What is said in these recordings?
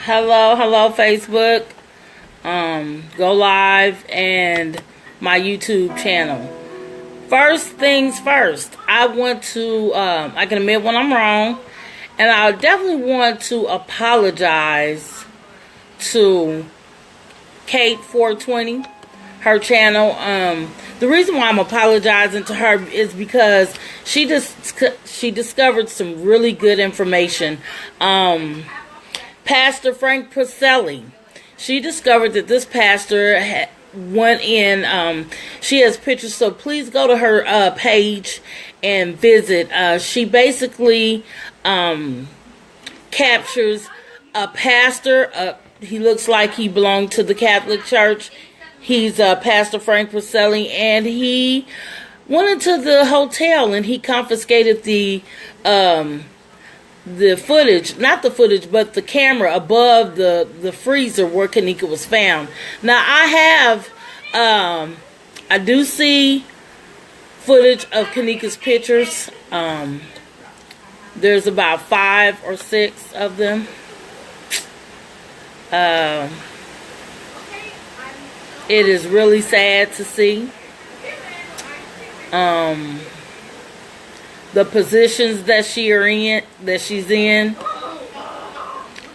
Hello Facebook. Go live and my YouTube channel. First things first, I want to, I can admit when I'm wrong, and I definitely want to apologize to Kate 420, her channel. The reason why I'm apologizing to her is because she discovered some really good information. Pastor Frank Pacelli, she discovered that this pastor went in, she has pictures, so please go to her page and visit. She basically captures a pastor. He looks like he belonged to the Catholic Church. He's Pastor Frank Pacelli, and he went into the hotel and he confiscated the footage, not the footage, but the camera above the freezer where Kenneka was found. Now, I do see footage of Kenneka's pictures. There's about 5 or 6 of them. It is really sad to see. The positions that she's in.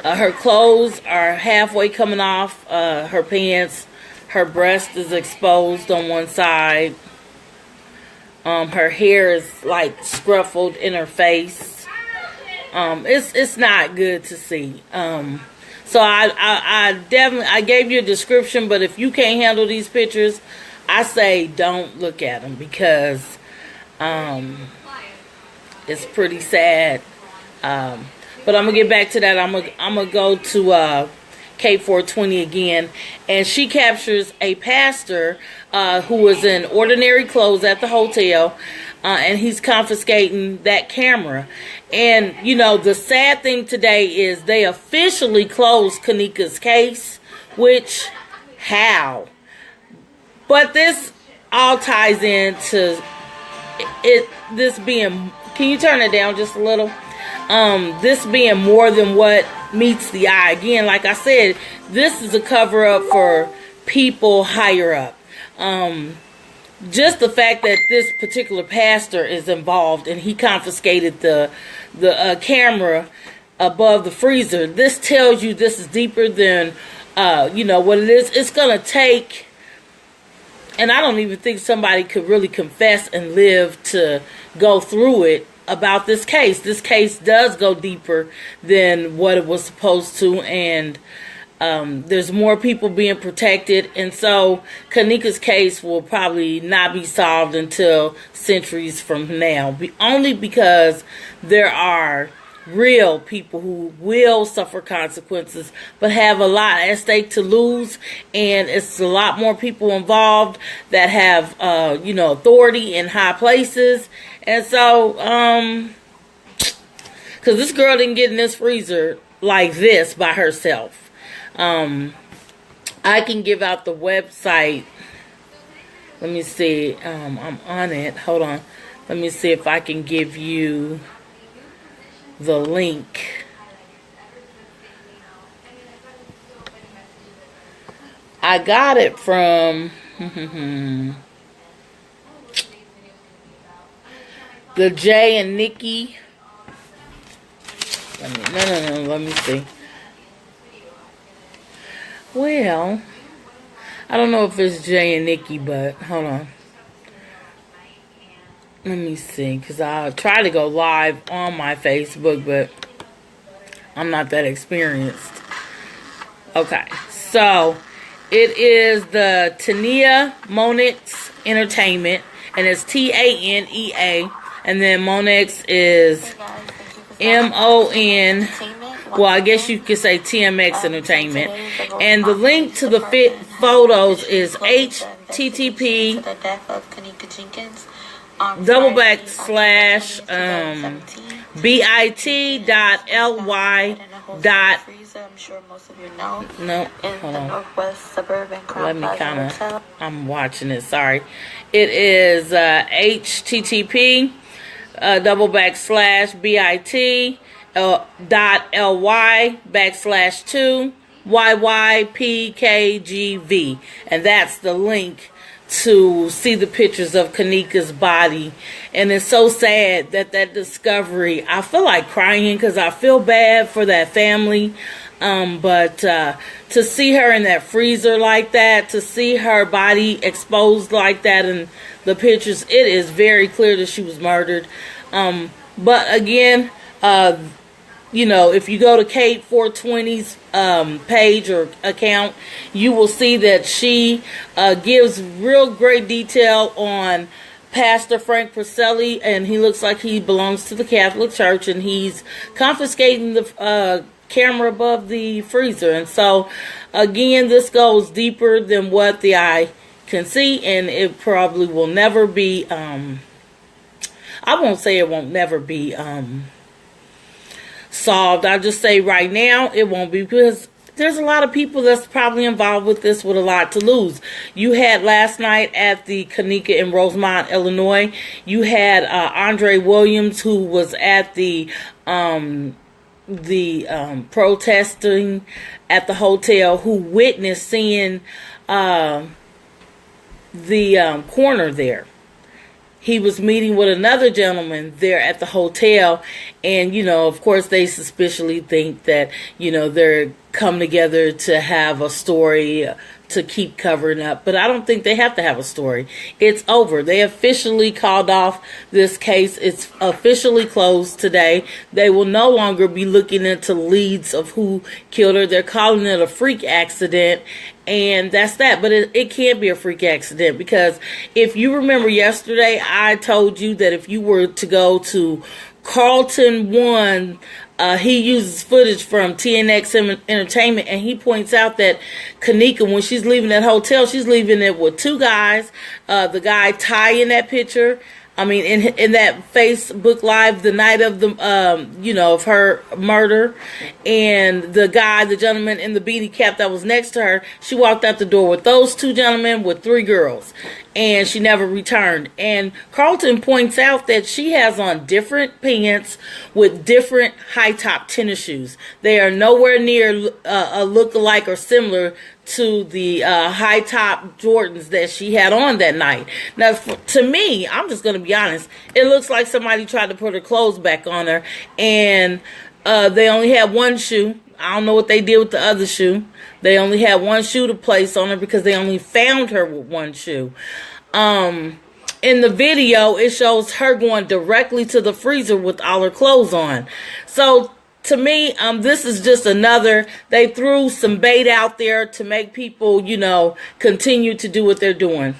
Her clothes are halfway coming off her pants. Her breast is exposed on one side. Her hair is like scruffled in her face. It's not good to see. So I definitely gave you a description, but if you can't handle these pictures, I say don't look at them because it's pretty sad. But I'm gonna get back to that. I'm gonna go to K420 again, and she captures a pastor who was in ordinary clothes at the hotel, and he's confiscating that camera. And you know, the sad thing today is they officially closed Kenneka's case, which how? But this all ties into this being. Can you turn it down just a little? This being more than what meets the eye. Again, like I said, this is a cover-up for people higher up. Just the fact that this particular pastor is involved and he confiscated the camera above the freezer. This tells you this is deeper than, you know, what it is. It's going to take, and I don't even think somebody could really confess and live to go through it about this case. This case does go deeper than what it was supposed to, and there's more people being protected, and so Kenneka's case will probably not be solved until centuries from now, only because there are real people who will suffer consequences but have a lot at stake to lose, and it's a lot more people involved that have you know, authority in high places. And so because this girl didn't get in this freezer like this by herself. I can give out the website. Let me see. I'm on it. Hold on. Let me see if I can give you the link. I got it from the Jay and Nikki. No. Let me see. Well, I don't know if it's Jay and Nikki, but hold on. Let me see, because I'll try to go live on my Facebook, but I'm not that experienced. Okay, so it is the Tania Monex Entertainment, and it's TANEA, and then Monex is MON. Well, I guess you could say TMX Entertainment. And the link to the photos is http /bit.ly. No, hold on. Let me I'm watching it. Sorry. It is http /bit .ly/2 YYPKGV, and that's the link to see the pictures of Kenneka's body. And it's so sad that discovery, I feel like crying because I feel bad for that family. But to see her in that freezer like that, to see her body exposed like that in the pictures, it is very clear that she was murdered. But again, you know, if you go to Kate 420's page or account, you will see that she gives real great detail on Pastor Frank Purcelli, and he looks like he belongs to the Catholic Church, and he's confiscating the camera above the freezer. And so, again, this goes deeper than what the eye can see, and it probably will never be, I won't say it won't never be solved. I'll just say right now it won't be, because there's a lot of people that's probably involved with this with a lot to lose. You had last night at the Kenneka in Rosemont, Illinois, you had Andre Williams, who was at the protesting at the hotel, who witnessed seeing the coroner there. He was meeting with another gentleman there at the hotel, and, you know, of course, they suspiciously think that, you know, they're come together to have a story to keep covering up. But I don't think they have to have a story. It's over. They officially called off this case. It's officially closed today. They will no longer be looking into leads of who killed her. They're calling it a freak accident, and that's that. But it can't be a freak accident, because if you remember yesterday, I told you that if you were to go to Carlton 1, he uses footage from TNX Entertainment, and he points out that Kenneka, when she's leaving that hotel, she's leaving it with two guys. The guy Ty in that picture, I mean, in that Facebook Live the night of the, you know, of her murder, and the gentleman in the beanie cap that was next to her, she walked out the door with those two gentlemen with three girls, and she never returned. And Carlton points out that she has on different pants with different high-top tennis shoes. They are nowhere near a look-alike or similar to the high-top Jordans that she had on that night. Now, to me, I'm just going to be honest, it looks like somebody tried to put her clothes back on her, and they only had one shoe. I don't know what they did with the other shoe. They only had one shoe to place on her because they only found her with one shoe. In the video, it shows her going directly to the freezer with all her clothes on. So, to me, this is just another, they threw some bait out there to make people, you know, continue to do what they're doing.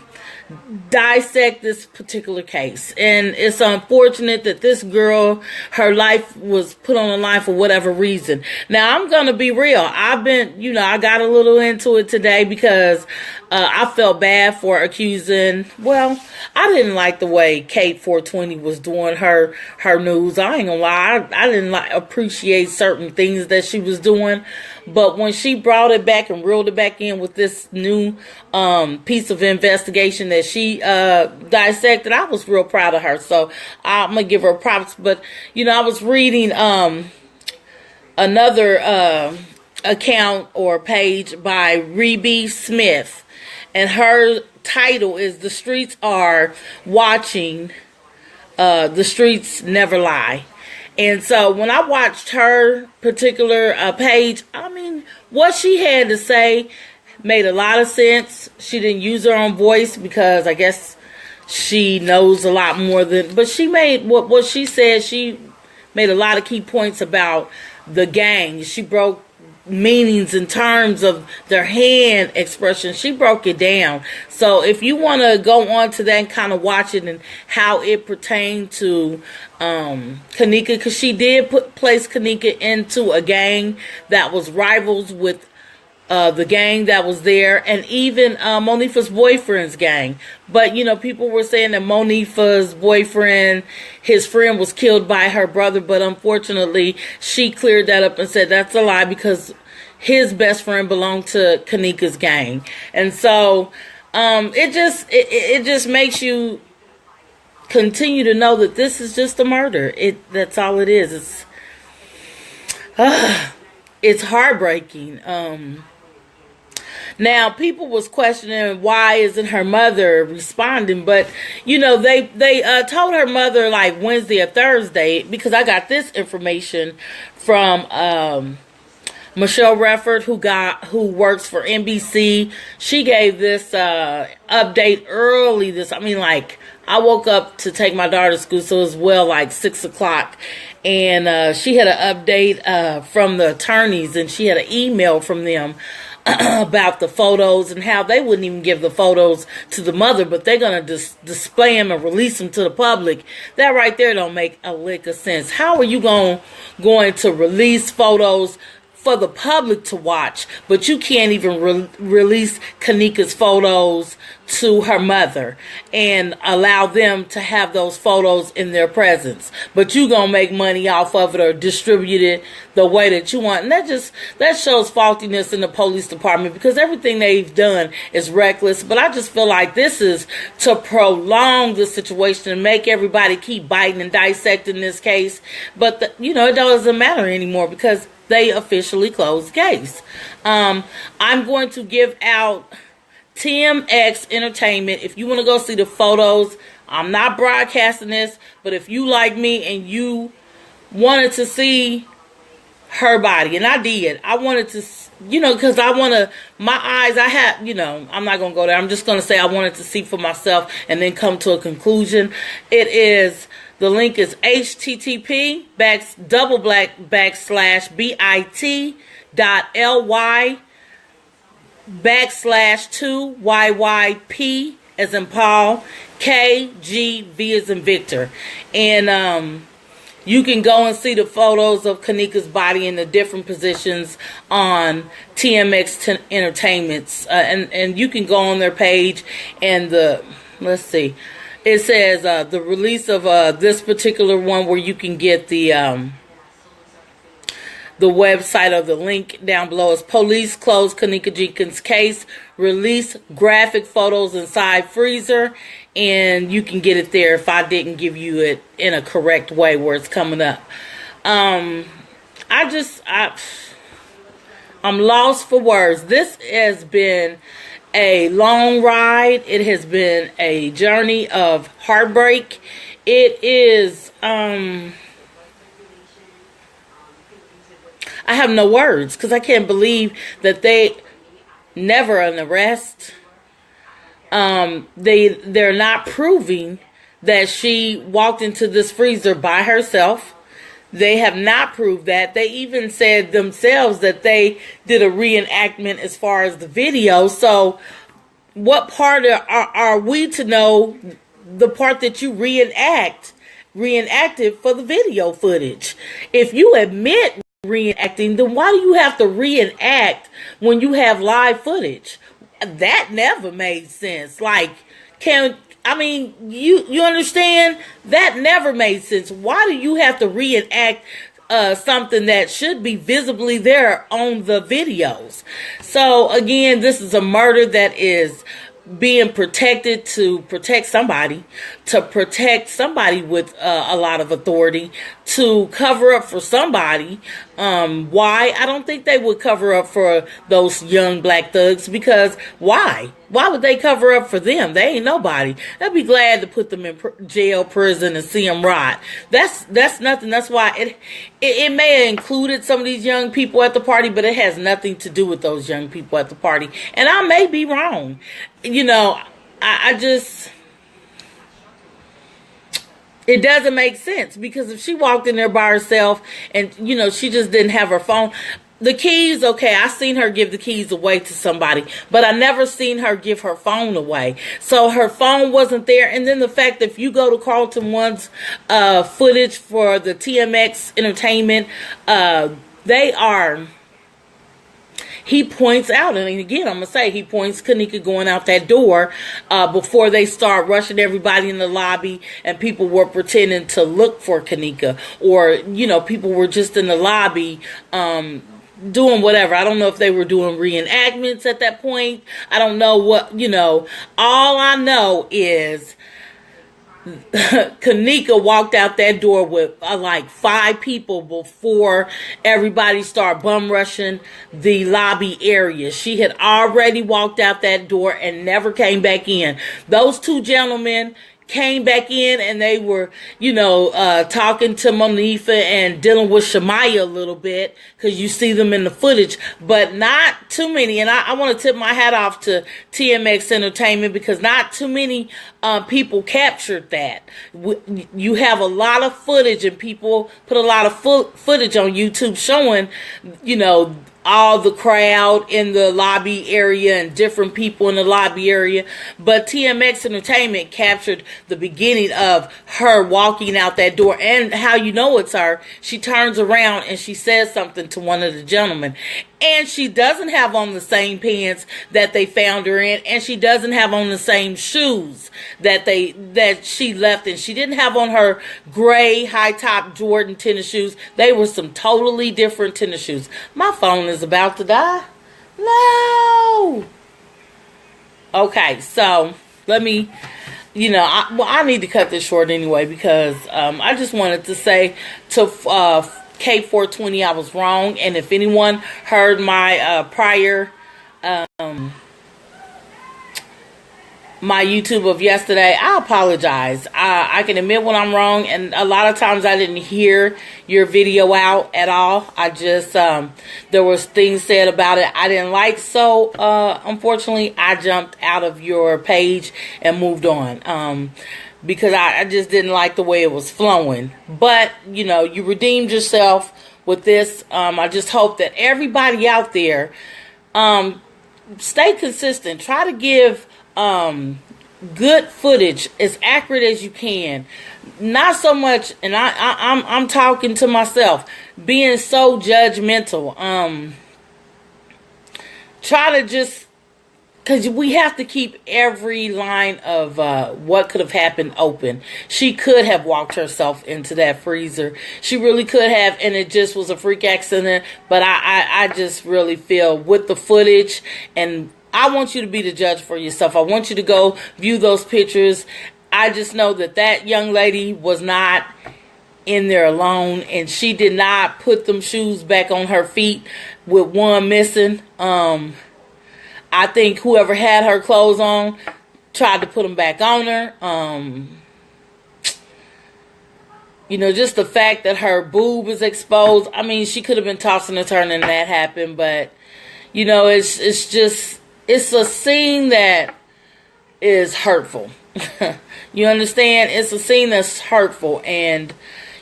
Dissect this particular case. And it's unfortunate that this girl, her life was put on the line for whatever reason. Now, I'm going to be real. I've been, you know, I got a little into it today because I felt bad for accusing, well, I didn't like the way Kate 420 was doing her news. I ain't gonna lie, I didn't appreciate certain things that she was doing. But when she brought it back and reeled it back in with this new piece of investigation that she dissected, I was real proud of her. So I'm going to give her props. But, you know, I was reading another account or page by Rebe Smith. And her title is "The Streets Are Watching, The Streets Never Lie." And so when I watched her particular page, I mean, what she had to say made a lot of sense. She didn't use her own voice because I guess she knows a lot more than, but she made what she said. She made a lot of key points about the gang. She broke meanings in terms of their hand expression. She broke it down. So if you want to go on to that and kind of watch it and how it pertained to Kenneka, because she did place Kenneka into a gang that was rivals with the gang that was there, and even Monifa's boyfriend's gang. But, you know, people were saying that Monifa's boyfriend, his friend, was killed by her brother, but unfortunately, she cleared that up and said that's a lie because his best friend belonged to Kenneka's gang. And so, it just makes you continue to know that this is just a murder. That's all it is. It's heartbreaking. Now, people was questioning why isn't her mother responding, but they told her mother like Wednesday or Thursday, because I got this information from Michelle Refford, who works for NBC. She gave this update early. I woke up to take my daughter to school, so it was like 6 o'clock. And she had an update from the attorneys, and she had an email from them about the photos and how they wouldn't even give the photos to the mother, but they're going to display them and release them to the public. That right there don't make a lick of sense. How are you going to release photos for the public to watch, but you can't even release Kenneka's photos to her mother and allow them to have those photos in their presence, but you gonna make money off of it or distribute it the way that you want? And that shows faultiness in the police department, because everything they've done is reckless. But I just feel like this is to prolong the situation and make everybody keep biting and dissecting this case. But it doesn't matter anymore, because they officially closed the case. I'm going to give out TMX Entertainment. If you want to go see the photos, I'm not broadcasting this, but if you like me and you wanted to see her body, and I did, I wanted to, because I want to, my eyes, I'm not going to go there. I'm just going to say I wanted to see for myself and then come to a conclusion. The link is http://bit.ly/2YYP as in Paul, KGV as in Victor. And you can go and see the photos of Kenneka's body in the different positions on TMX Entertainment's. And you can go on their page, and let's see. It says the release of this particular one, where you can get the website, or the link down below, is Police Close Kenneka Jenkins Case, Release Graphic Photos Inside Freezer. And you can get it there if I didn't give you it in a correct way where it's coming up. I'm lost for words. This has been a long ride. It has been a journey of heartbreak. It is, I have no words, because I can't believe that they never an arrest. They're not proving that she walked into this freezer by herself. They have not proved that. They even said themselves that they did a reenactment as far as the video. So what part are we to know the part that you reenacted for the video footage? If you admit reenacting, then why do you have to reenact when you have live footage? That never made sense. You understand? That never made sense. Why do you have to reenact something that should be visibly there on the videos? So again, this is a murder that is being protected to protect somebody with a lot of authority, to cover up for somebody. Why? I don't think they would cover up for those young black thugs, because why? Why would they cover up for them? They ain't nobody. They'd be glad to put them in jail, prison, and see them rot. That's nothing. That's why it may have included some of these young people at the party, but it has nothing to do with those young people at the party. And I may be wrong. It doesn't make sense, because if she walked in there by herself and, she just didn't have her phone. The keys, okay, I seen her give the keys away to somebody, but I never seen her give her phone away. So her phone wasn't there. And then the fact that if you go to Carlton One's footage for the TMX Entertainment, he points out, and again, I'm going to say, he points Kenneka going out that door before they start rushing everybody in the lobby, and people were pretending to look for Kenneka, or, people were just in the lobby doing whatever. I don't know if they were doing reenactments at that point. I don't know what, all I know is Kenneka walked out that door with like 5 people before everybody started bum rushing the lobby area. She had already walked out that door and never came back in. Those 2 gentlemen came back in and they were, talking to Monifa and dealing with Shamaya a little bit, because you see them in the footage, but not too many. And I want to tip my hat off to TMX Entertainment, because not too many people captured that. You have a lot of footage, and people put a lot of footage on YouTube showing, all the crowd in the lobby area and different people in the lobby area. But TMX Entertainment captured the beginning of her walking out that door. And how you know it's her, she turns around and she says something to one of the gentlemen. And she doesn't have on the same pants that they found her in, and she doesn't have on the same shoes that she left in. She didn't have on her gray high top Jordan tennis shoes. They were some totally different tennis shoes. My phone is about to die. No. Okay, so let me, I need to cut this short anyway, because I just wanted to say to K420 I was wrong. And if anyone heard my prior my YouTube of yesterday, I apologize. I can admit when I'm wrong, and a lot of times I didn't hear your video out at all. I just there was things said about it I didn't like, so unfortunately I jumped out of your page and moved on. Because I just didn't like the way it was flowing. But, you redeemed yourself with this. I just hope that everybody out there stay consistent. Try to give good footage, as accurate as you can. Not so much, and I'm talking to myself, being so judgmental. Try to just, because we have to keep every line of what could have happened open. She could have walked herself into that freezer. She really could have, and it just was a freak accident. But I just really feel with the footage, and I want you to be the judge for yourself. I want you to go view those pictures. I just know that young lady was not in there alone, and she did not put them shoes back on her feet with one missing. I think whoever had her clothes on tried to put them back on her. Just the fact that her boob is exposed. I mean, she could have been tossing and turning and that happened. But, it's a scene that is hurtful. You understand? It's a scene that's hurtful. And,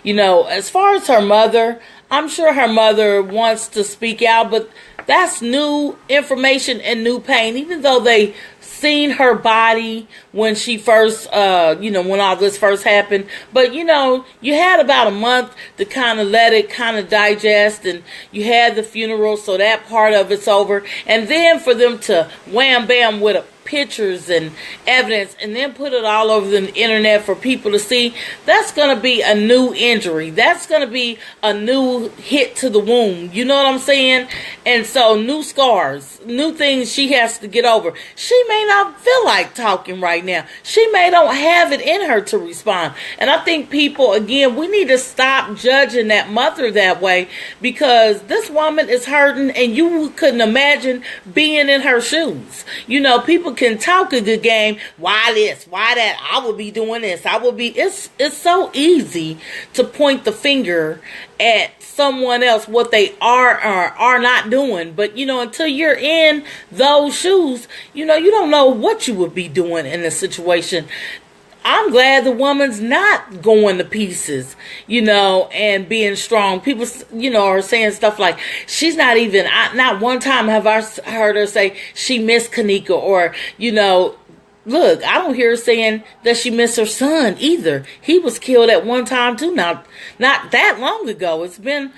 as far as her mother, I'm sure her mother wants to speak out, but that's new information and new pain. Even though they seen her body when she first, when all this first happened. But, you had about a month to kind of let it kind of digest, and you had the funeral, so that part of it's over. And then for them to wham bam with pictures and evidence and then put it all over the internet for people to see, that's going to be a new injury. That's going to be a new hit to the wound. You know what I'm saying? And so new scars, new things she has to get over. She may not feel like talking right now. She may don't have it in her to respond. And I think people, again, we need to stop judging that mother that way, because this woman is hurting and you couldn't imagine being in her shoes. People can talk a good game. Why this? Why that? I would be doing this. I would be. It's so easy to point the finger at someone else, what they are or are not doing. But until you're in those shoes, you don't know what you would be doing in a situation. I'm glad the woman's not going to pieces, and being strong. People, are saying stuff like, she's not even, not one time have I heard her say she missed Kenneka, or, look, I don't hear her saying that she missed her son either. He was killed at one time too, not that long ago. It's been,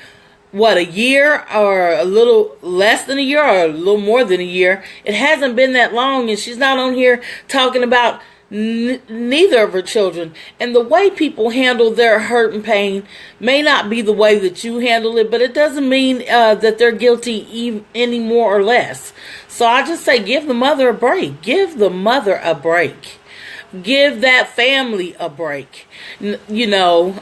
a year, or a little less than a year, or a little more than a year. It hasn't been that long, and she's not on here talking about neither of her children. And the way people handle their hurt and pain may not be the way that you handle it, but it doesn't mean that they're guilty any more or less. So I just say, give the mother a break. Give the mother a break. give that family a break. You know,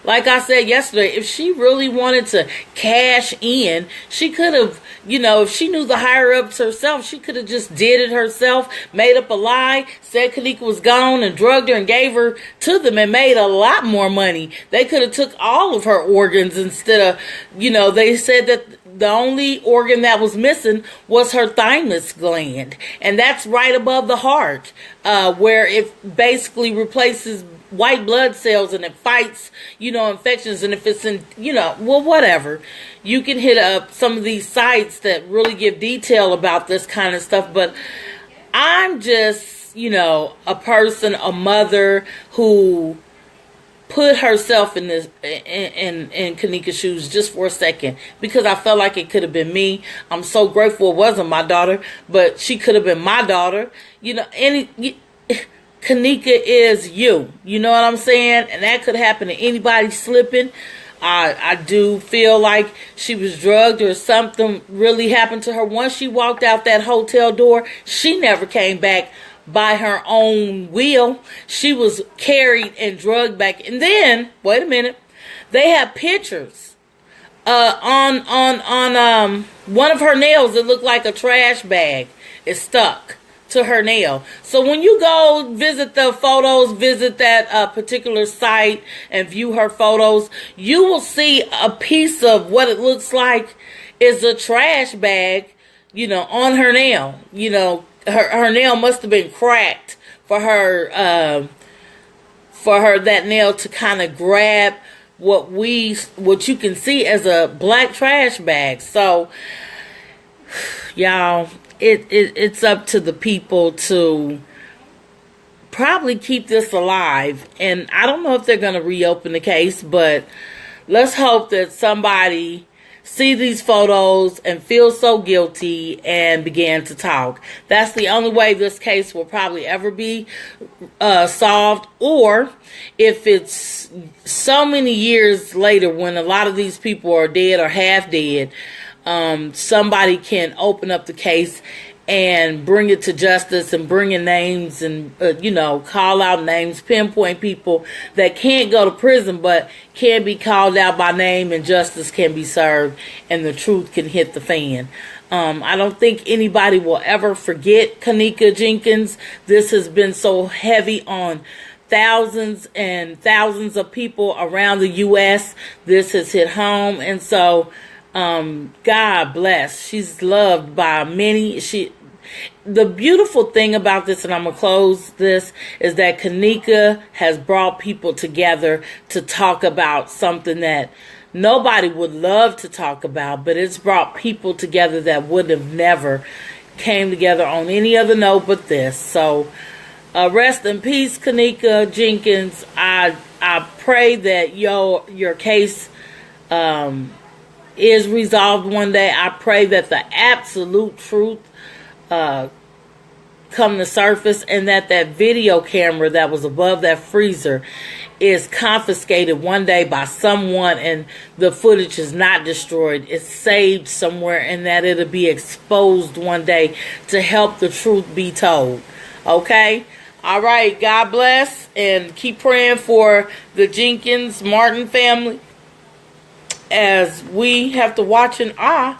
like I said yesterday, if she really wanted to cash in, she could have, you know, if she knew the higher-ups herself, she could have just did it herself, made up a lie, said Kenneka was gone and drugged her and gave her to them and made a lot more money. They could have took all of her organs instead of, you know, they said that the only organ that was missing was her thymus gland. And that's right above the heart, where it basically replaces white blood cells and it fights, you know, infections. And if it's in, you know, well, whatever, you can hit up some of these sites that really give detail about this kind of stuff. But I'm just, you know, a person, a mother who put herself in this in Kenneka's shoes just for a second, because I felt like it could have been me. I'm so grateful it wasn't my daughter, but she could have been my daughter. You know, Kenneka is you. You know what I'm saying? And that could happen to anybody slipping. I do feel like she was drugged or something really happened to her. Once she walked out that hotel door, she never came back by her own will. She was carried and drugged back. And then, wait a minute, they have pictures on one of her nails. It looked like a trash bag is stuck to her nail. So when you go visit the photos, visit that particular site and view her photos, you will see a piece of what it looks like is a trash bag, you know, on her nail. You know, her nail must have been cracked for her that nail to kind of grab what you can see as a black trash bag. So y'all, it's up to the people to probably keep this alive. And I don't know if they're going to reopen the case, but let's hope that somebody see these photos and feel so guilty and began to talk. That's the only way this case will probably ever be solved. Or if it's so many years later when a lot of these people are dead or half dead, somebody can open up the case and bring it to justice and bring in names and, you know, call out names, pinpoint people that can't go to prison but can be called out by name, and justice can be served and the truth can hit the fan. I don't think anybody will ever forget Kenneka Jenkins. This has been so heavy on thousands and thousands of people around the U.S. This has hit home, and so God bless. She's loved by many. The beautiful thing about this, and I'm going to close this, is that Kenneka has brought people together to talk about something that nobody would love to talk about, but it's brought people together that would have never came together on any other note but this. So rest in peace, Kenneka Jenkins. I pray that your case is resolved one day. I pray that the absolute truth come to surface, and that video camera that was above that freezer is confiscated one day by someone and the footage is not destroyed. It's saved somewhere, and that it'll be exposed one day to help the truth be told. Okay? All right. God bless, and keep praying for the Jenkins Martin family as we have to watch an eye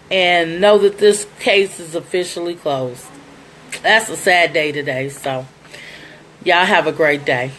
and know that this case is officially closed. That's a sad day today, so y'all have a great day.